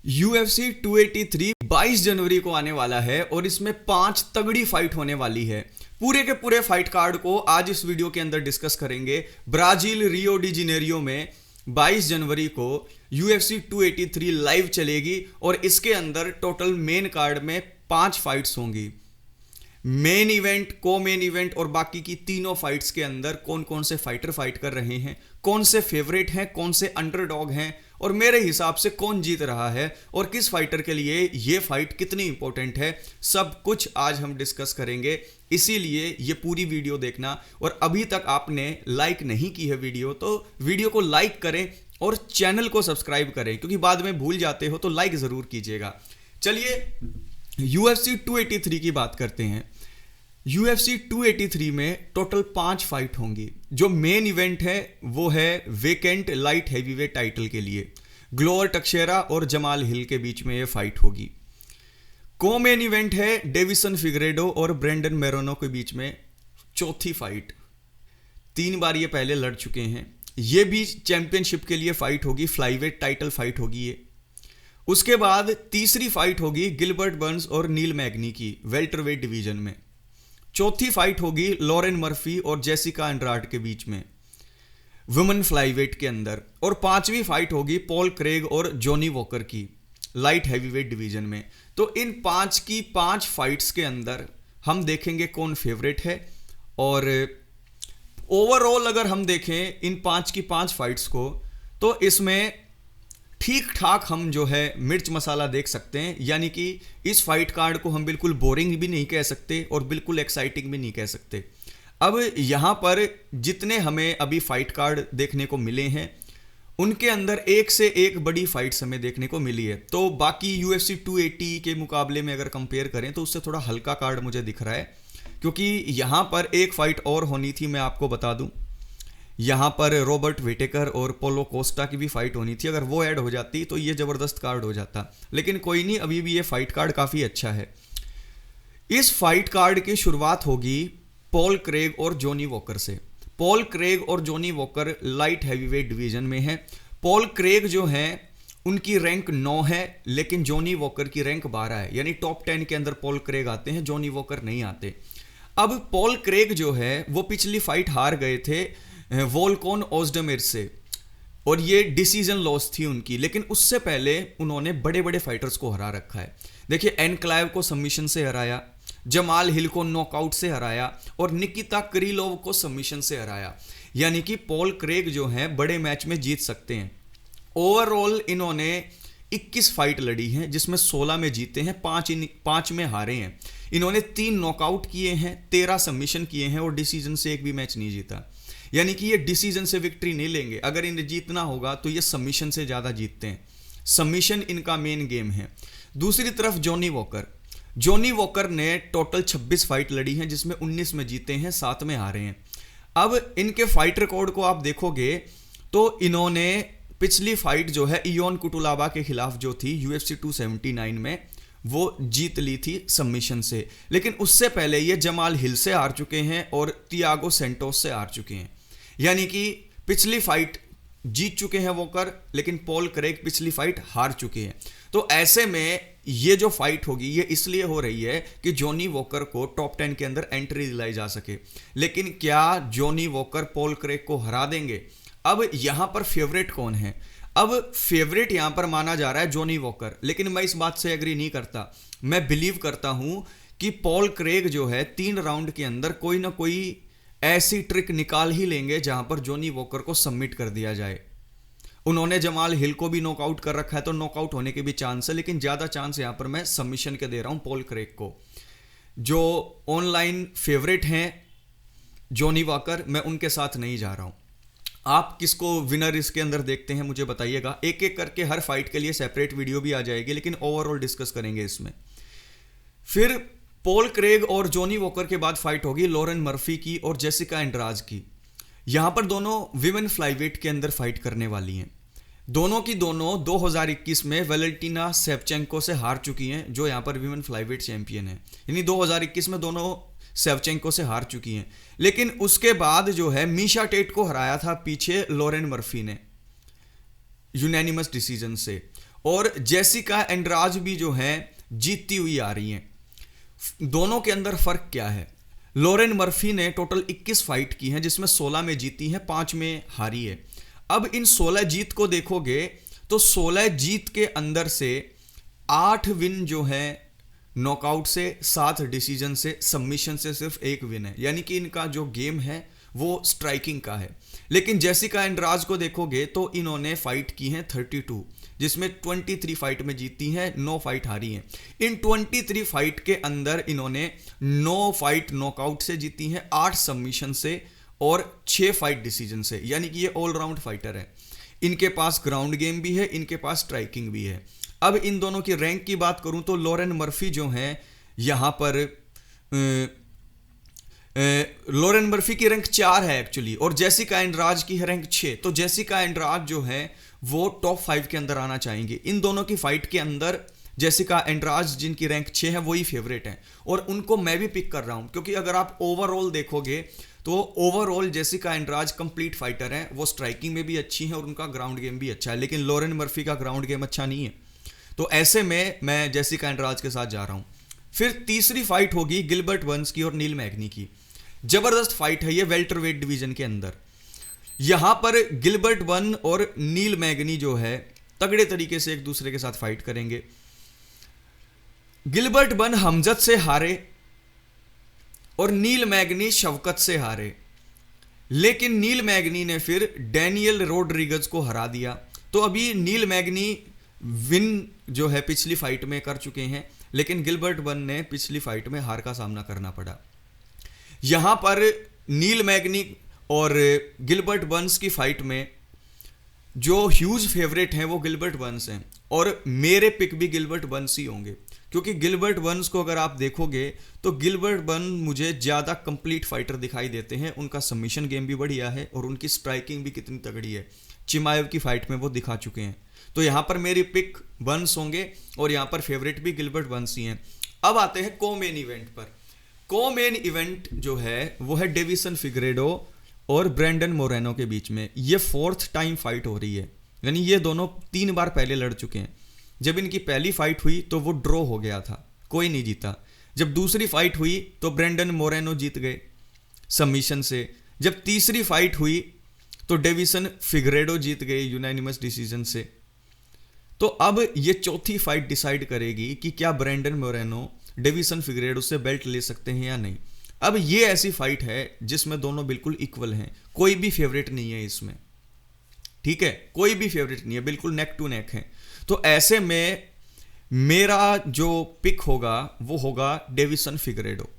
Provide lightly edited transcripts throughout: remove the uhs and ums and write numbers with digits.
UFC 283 22 जनवरी को आने वाला है और इसमें 5 तगड़ी फाइट होने वाली है। पूरे के पूरे फाइट कार्ड को आज इस वीडियो के अंदर डिस्कस करेंगे। ब्राजील रियो डी जेनेरियो में 22 जनवरी को UFC 283 लाइव चलेगी और इसके अंदर टोटल मेन कार्ड में 5 फाइट्स होंगी। मेन इवेंट, को मेन इवेंट और बाकी की तीनों फाइट्स के अंदर कौन कौन से फाइटर फाइट कर रहे हैं, कौन से फेवरेट हैं, कौन से अंडरडॉग हैं और मेरे हिसाब से कौन जीत रहा है और किस फाइटर के लिए ये फाइट कितनी इंपॉर्टेंट है, सब कुछ आज हम डिस्कस करेंगे। इसीलिए ये पूरी वीडियो देखना और अभी तक आपने लाइक नहीं की है वीडियो तो वीडियो को लाइक करें और चैनल को सब्सक्राइब करें, क्योंकि बाद में भूल जाते हो तो लाइक जरूर कीजिएगा। चलिए UFC 283 की बात करते हैं। UFC 283 में टोटल 5 फाइट होंगी। जो मेन इवेंट है वो है वेकेंट लाइट हैवीवेट टाइटल के लिए। ग्लोवर टक्सेरा और जमाल हिल के बीच में ये फाइट होगी। को मेन इवेंट है डेविसन फिगरेडो और ब्रेंडन मेरोनो के बीच में चौथी फाइट। 3 बार ये पहले लड़ चुके हैं। ये भी चैंपियनशिप के लिए फाइट होगी, फ्लाईवेट टाइटल फाइट होगी ये। उसके बाद तीसरी फाइट होगी गिलबर्ट बर्न्स और नील मैग्नी की वेल्टरवेट डिवीजन में। चौथी फाइट होगी लॉरेन मर्फी और जेसिका एंड्राड के बीच में वुमेन फ्लाईवेट के अंदर। और 5वीं फाइट होगी पॉल क्रेग और जॉनी वॉकर की लाइट हैवीवेट डिवीजन में। तो इन 5 की 5 फाइट्स के अंदर हम देखेंगे कौन फेवरेट है। और ओवरऑल अगर हम देखें इन 5 की 5 फाइट्स को तो इसमें ठीक ठाक हम जो है मिर्च मसाला देख सकते हैं। यानी कि इस फाइट कार्ड को हम बिल्कुल बोरिंग भी नहीं कह सकते और बिल्कुल एक्साइटिंग भी नहीं कह सकते। अब यहाँ पर जितने हमें अभी फाइट कार्ड देखने को मिले हैं उनके अंदर एक से एक बड़ी फाइट्स हमें देखने को मिली है। तो बाकी UFC 280 के मुकाबले में अगर कंपेयर करें तो उससे थोड़ा हल्का कार्ड मुझे दिख रहा है, क्योंकि यहाँ पर एक फाइट और होनी थी। मैं आपको बता दूं, यहाँ पर रॉबर्ट विटेकर और पोलो कोस्टा की भी फाइट होनी थी। अगर वो ऐड हो जाती तो ये जबरदस्त कार्ड हो जाता, लेकिन कोई नहीं, अभी भी ये फाइट कार्ड काफी अच्छा है। इस फाइट कार्ड की शुरुआत होगी पॉल क्रेग और जॉनी वॉकर से। पॉल क्रेग और Johnny walker light heavyweight division में है। पॉल क्रेग जो है उनकी रैंक 9 है, लेकिन जॉनी वॉकर की रैंक 12 है। यानी टॉप 10 के अंदर पॉल क्रेग आते हैं, जॉनी वॉकर नहीं आते। अब पॉल क्रेग जो है वो पिछली फाइट हार गए थे वोल्कोन ओज़्डमिर से और ये डिसीजन लॉस थी उनकी, लेकिन उससे पहले उन्होंने बड़े बड़े फाइटर्स को हरा रखा है। देखिए, एनक्लाइव को सबमिशन से हराया, जमाल हिल को नॉकआउट से हराया और निकिता किरीलोव को सबमिशन से हराया। यानी कि पॉल क्रेग जो हैं बड़े मैच में जीत सकते हैं। ओवरऑल इन्होंने 21 फाइट लड़ी हैं, जिसमें 16 में जीते हैं, 5 में हारे हैं। इन्होंने 3 नॉकआउट किए हैं, 13 सबमिशन किए हैं और डिसीजन से एक भी मैच नहीं जीता। यानी कि ये डिसीजन से विक्ट्री नहीं लेंगे। अगर इन्हें जीतना होगा तो ये सबमिशन से ज्यादा जीतते हैं। सबमिशन इनका मेन गेम है। दूसरी तरफ जॉनी वॉकर ने टोटल 26 फाइट लड़ी हैं, जिसमें 19 में जीते हैं, 7 में हारे हैं। अब इनके फाइट रिकॉर्ड को आप देखोगे तो इन्होंने पिछली फाइट जो है इयोन कुटुलाबा के खिलाफ जो थी UFC 279 में, वो जीत ली थी सबमिशन से। लेकिन उससे पहले ये जमाल हिल से हार चुके हैं और तियागो सेंटोस से हार चुके हैं। यानी कि पिछली फाइट जीत चुके हैं वॉकर, लेकिन पॉल क्रेग पिछली फाइट हार चुके हैं। तो ऐसे में ये जो फाइट होगी ये इसलिए हो रही है कि जॉनी वॉकर को टॉप 10 के अंदर एंट्री दिलाई जा सके। लेकिन क्या जॉनी वॉकर पॉल क्रेग को हरा देंगे? अब यहां पर फेवरेट कौन है? अब फेवरेट यहां पर माना जा रहा है जॉनी वॉकर, लेकिन मैं इस बात से एग्री नहीं करता। मैं बिलीव करता हूं कि पॉल क्रेग जो है 3 राउंड के अंदर कोई ना कोई ऐसी ट्रिक निकाल ही लेंगे जहां पर जॉनी वॉकर को सबमिट कर दिया जाए। उन्होंने जमाल हिल को भी नॉकआउट कर रखा है, तो नॉकआउट होने के भी चांस है, लेकिन ज्यादा चांस यहां पर मैं सबमिशन के दे रहा हूं पॉल क्रेग को। जो ऑनलाइन फेवरेट हैं जॉनी वॉकर, मैं उनके साथ नहीं जा रहा हूं। आप किसको विनर इसके अंदर देखते हैं मुझे बताइएगा। एक एक करके हर फाइट के लिए सेपरेट वीडियो भी आ जाएगी, लेकिन ओवरऑल डिस्कस करेंगे इसमें। फिर पॉल क्रेग और जॉनी वॉकर के बाद फाइट होगी लॉरेन मर्फी की और जेसिका एंड्राज की। यहां पर दोनों विमेन फ्लाईवेट के अंदर फाइट करने वाली हैं। दोनों की दोनों 2021 में वेलेंटिना शेवचेंको से हार चुकी हैं, जो यहां पर विमेन फ्लाईवेट चैंपियन है। यानी 2021 में दोनों शेवचेंको से हार चुकी हैं। लेकिन उसके बाद जो है मीशा टेट को हराया था पीछे लॉरेन मर्फी ने यूनैनिमस डिसीजन से। और जेसिका एंड्राज भी जो है जीतती हुई आ रही हैं। दोनों के अंदर फर्क क्या है? लॉरेन मर्फी ने टोटल 21 फाइट की हैं, जिसमें 16 में जीती हैं, 5 में हारी है। अब इन 16 जीत को देखोगे तो 16 जीत के अंदर से 8 विन जो है नॉकआउट से, 7 डिसीजन से, सबमिशन से सिर्फ 1 विन है। यानी कि इनका जो गेम है वो स्ट्राइकिंग का है। लेकिन जेसिका एंड्राज को देखोगे तो इन्होंने फाइट की हैं 32, जिसमें 23 फाइट में जीती हैं, 9 फाइट हारी हैं। इन 23 फाइट के अंदर इन्होंने 9 फाइट नॉकआउट से जीती हैं, 8 सबमिशन से और 6 फाइट डिसीजन से। यानी कि ये ऑलराउंड फाइटर है। इनके पास ग्राउंड गेम भी है, इनके पास स्ट्राइकिंग भी है। अब इन दोनों की रैंक की बात करूं तो लॉरेन मर्फी जो है यहां पर लॉरेन मर्फी की रैंक 4 है एक्चुअली, और जेसिका एंड्राज की है रैंक 6। तो जेसिका एंड्राज जो है वो टॉप 5 के अंदर आना चाहेंगे। इन दोनों की फाइट के अंदर जेसिका एंड्राज जिनकी रैंक 6 है वही फेवरेट है, और उनको मैं भी पिक कर रहा हूं, क्योंकि अगर आप ओवरऑल देखोगे तो ओवरऑल जेसिका एंड्राज कंप्लीट फाइटर है। वो स्ट्राइकिंग में भी अच्छी है और उनका ग्राउंड गेम भी अच्छा है, लेकिन लॉरेन मर्फी का ग्राउंड गेम अच्छा नहीं है। तो ऐसे में मैं जेसिका एंड्राज के साथ जा रहा हूं। फिर तीसरी फाइट होगी गिलबर्ट बर्न्स की और नील मैग्नी की। जबरदस्त फाइट है ये वेल्टरवेट डिवीजन के अंदर। यहां पर गिलबर्ट बर्न और नील मैग्नी जो है तगड़े तरीके से एक दूसरे के साथ फाइट करेंगे। गिलबर्ट बर्न हमजद से हारे और नील मैग्नी शवकत से हारे, लेकिन नील मैग्नी ने फिर डैनियल रोड्रिगज को हरा दिया। तो अभी नील मैग्नी विन जो है पिछली फाइट में कर चुके हैं, लेकिन गिलबर्ट बर्न ने पिछली फाइट में हार का सामना करना पड़ा। यहां पर नील मैग्नी और गिलबर्ट बर्न्स की फाइट में जो ह्यूज फेवरेट हैं वो गिलबर्ट बर्न्स हैं, और मेरे पिक भी गिलबर्ट बर्न्स ही होंगे, क्योंकि गिलबर्ट बर्न्स को अगर आप देखोगे तो गिलबर्ट बर्न मुझे ज़्यादा कंप्लीट फाइटर दिखाई देते हैं। उनका सबमिशन गेम भी बढ़िया है और उनकी स्ट्राइकिंग भी कितनी तगड़ी है, चिमाएव की फाइट में वो दिखा चुके हैं। तो यहाँ पर मेरी पिक बर्न्स होंगे और यहाँ पर फेवरेट भी गिलबर्ट बर्न्स ही हैं। अब आते हैं को-मेन इवेंट पर। को-मेन इवेंट जो है वो है डेविसन फिगरेडो और ब्रेंडन मोरेनो के बीच में। ये 4th टाइम फाइट हो रही है, यानी ये दोनों 3 बार पहले लड़ चुके हैं। जब इनकी पहली फाइट हुई तो वो ड्रॉ हो गया था, कोई नहीं जीता। जब दूसरी फाइट हुई तो ब्रेंडन मोरेनो जीत गए सबमिशन से। जब तीसरी फाइट हुई तो डेविसन फिगरेडो जीत गए यूनानिमस डिसीजन से। तो अब ये चौथी फाइट डिसाइड करेगी कि क्या ब्रेंडन मोरेनो डेविसन फिगरेडो से बेल्ट ले सकते हैं या नहीं। अब ये ऐसी फाइट है जिसमें दोनों बिल्कुल इक्वल हैं, कोई भी फेवरेट नहीं है इसमें, ठीक है, कोई भी फेवरेट नहीं है, बिल्कुल नेक टू नेक है। तो ऐसे में मेरा जो पिक होगा वो होगा डेविसन फिगरेडो।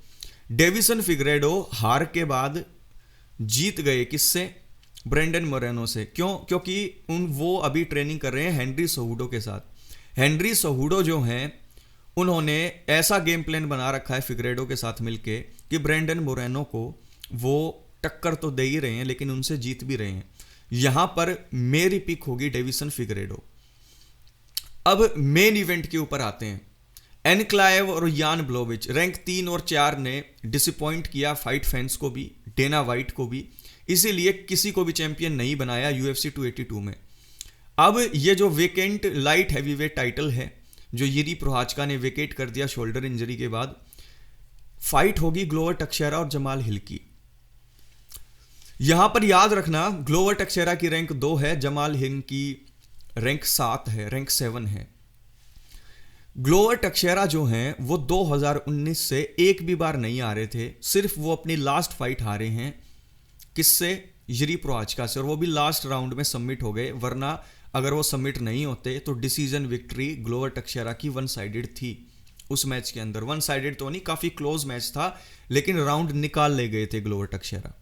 डेविसन फिगरेडो हार के बाद जीत गए किससे? ब्रेंडन मोरेनो से। क्यों? क्योंकि वो अभी ट्रेनिंग कर रहे हैं हेनरी सोहुडो के साथ। हेनरी सोहुडो जो हैं उन्होंने ऐसा गेम प्लान बना रखा है फिगरेडो के साथ मिलके कि ब्रेंडन मोरेनो को वो टक्कर तो दे ही रहे हैं लेकिन उनसे जीत भी रहे हैं। यहां पर मेरी पिक होगी डेविसन फिगरेडो। अब मेन इवेंट के ऊपर आते हैं। एनक्लाइव और यान ब्लोविच रैंक 3 और 4 ने डिसअपॉइंट किया फाइट फैंस को भी, डेना वाइट को भी, इसीलिए किसी को भी चैंपियन नहीं बनाया UFC 282 में। अब ये जो वेकेंट लाइट हैवीवेट टाइटल है जो यिरी प्रोहाचका ने वेकेट कर दिया शोल्डर इंजरी के बाद, फाइट होगी ग्लोवर टक्शेरा और जमाल हिल की। यहां पर याद रखना ग्लोवर टक्शेरा की रैंक 2 है, जमाल हिल की रैंक 7 है, रैंक 7 है। ग्लोवर टक्शेरा जो हैं वो 2019 से एक भी बार नहीं आ रहे थे, सिर्फ वो अपनी लास्ट फाइट हारे हैं। किससे? यिरी प्रोहाचका से, और वो भी लास्ट राउंड में सबमिट हो गए, वरना अगर वो सबमिट नहीं होते तो डिसीजन विक्ट्री ग्लोवर टक्शेरा की 1 साइडेड थी उस मैच के अंदर। 1 साइडेड तो नहीं, काफी क्लोज मैच था, लेकिन राउंड निकाल ले गए थे ग्लोवर टक्शेरा।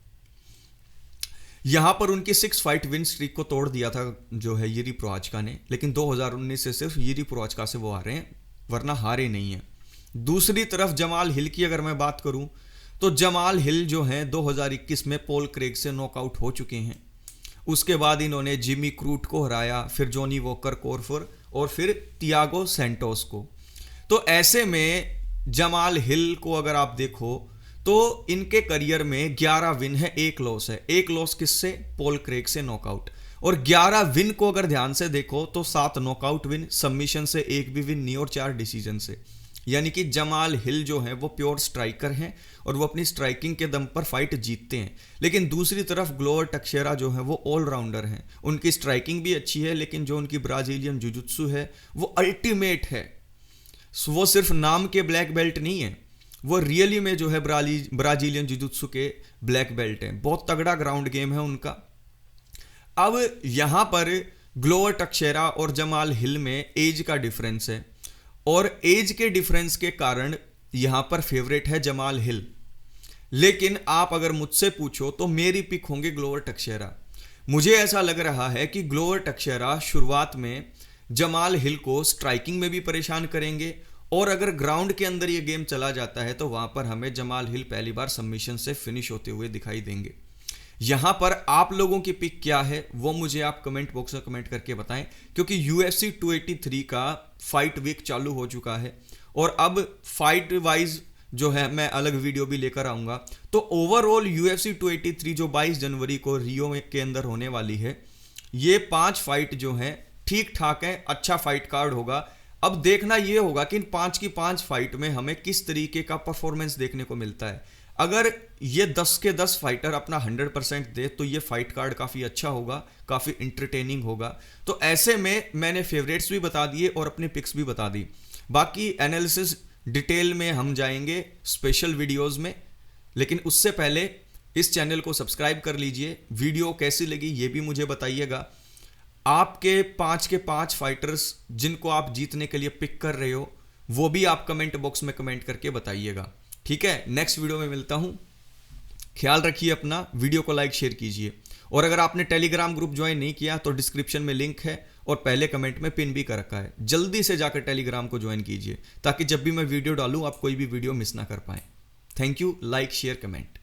यहां पर उनकी 6 फाइट विन स्ट्रीक को तोड़ दिया था जो है यिरी प्रोहाचका ने, लेकिन 2019 से सिर्फ यिरी प्रोहाचका से वो हारे हैं, वरना हारे नहीं है। दूसरी तरफ जमाल हिल की अगर मैं बात करूं तो जमाल हिल जो हैं 2021 में पॉल क्रेग से नॉकआउट हो चुके हैं। उसके बाद इन्होंने जिमी क्रूट को हराया, फिर जॉनी वॉकर कोरफर और फिर तियागो सैंटोस को। तो ऐसे में जमाल हिल को अगर आप देखो तो इनके करियर में 11 विन है, 1 लॉस है। 1 लॉस किससे? पॉल क्रेग से नॉकआउट। और 11 विन को अगर ध्यान से देखो तो 7 नॉकआउट विन, सबमिशन से 1 भी विन नहीं और 4 डिसीजन से। यानी कि जमाल हिल जो है वो प्योर स्ट्राइकर हैं और वो अपनी स्ट्राइकिंग के दम पर फाइट जीतते हैं। लेकिन दूसरी तरफ ग्लोवर टक्सेरा जो है वो ऑलराउंडर हैं, उनकी स्ट्राइकिंग भी अच्छी है, लेकिन जो उनकी ब्राजीलियन जुजुत्सु है वो अल्टीमेट है। वो सिर्फ नाम के ब्लैक बेल्ट नहीं है, वो रियली में जो है ब्राजीलियन जुजुत्सु के ब्लैक बेल्ट हैं। बहुत तगड़ा ग्राउंड गेम है उनका। अब यहां पर ग्लोवर टक्सेरा और जमाल हिल में एज का डिफरेंस है और एज के डिफरेंस के कारण यहां पर फेवरेट है जमाल हिल। लेकिन आप अगर मुझसे पूछो तो मेरी पिक होंगे ग्लोवर टक्सेरा। मुझे ऐसा लग रहा है कि ग्लोवर टक्सेरा शुरुआत में जमाल हिल को स्ट्राइकिंग में भी परेशान करेंगे और अगर ग्राउंड के अंदर ये गेम चला जाता है तो वहां पर हमें जमाल हिल पहली बार सबमिशन से फिनिश होते हुए दिखाई देंगे। यहां पर आप लोगों की पिक क्या है वो मुझे आप कमेंट बॉक्स में कमेंट करके बताएं, क्योंकि UFC 283 का फाइट वीक चालू हो चुका है और अब फाइट वाइज जो है मैं अलग वीडियो भी लेकर आऊंगा। तो ओवरऑल UFC 283 जो 22 जनवरी को रियो के अंदर होने वाली है, ये 5 फाइट जो है ठीक ठाक है, अच्छा फाइट कार्ड होगा। अब देखना यह होगा कि इन 5 की 5 फाइट में हमें किस तरीके का परफॉर्मेंस देखने को मिलता है। अगर ये 10 के 10 फाइटर अपना 100% दे तो ये फाइट कार्ड काफ़ी अच्छा होगा, काफ़ी इंटरटेनिंग होगा। तो ऐसे में मैंने फेवरेट्स भी बता दिए और अपनी पिक्स भी बता दी। बाकी एनालिसिस डिटेल में हम जाएंगे स्पेशल वीडियोस में, लेकिन उससे पहले इस चैनल को सब्सक्राइब कर लीजिए। वीडियो कैसी लगी ये भी मुझे बताइएगा। आपके 5 के 5 फाइटर्स जिनको आप जीतने के लिए पिक कर रहे हो वो भी आप कमेंट बॉक्स में कमेंट करके बताइएगा। ठीक है, नेक्स्ट वीडियो में मिलता हूं। ख्याल रखिए अपना, वीडियो को लाइक शेयर कीजिए और अगर आपने टेलीग्राम ग्रुप ज्वाइन नहीं किया तो डिस्क्रिप्शन में लिंक है और पहले कमेंट में पिन भी कर रखा है। जल्दी से जाकर टेलीग्राम को ज्वाइन कीजिए ताकि जब भी मैं वीडियो डालूं आप कोई भी वीडियो मिस ना कर पाएं। Thank you, like share comment.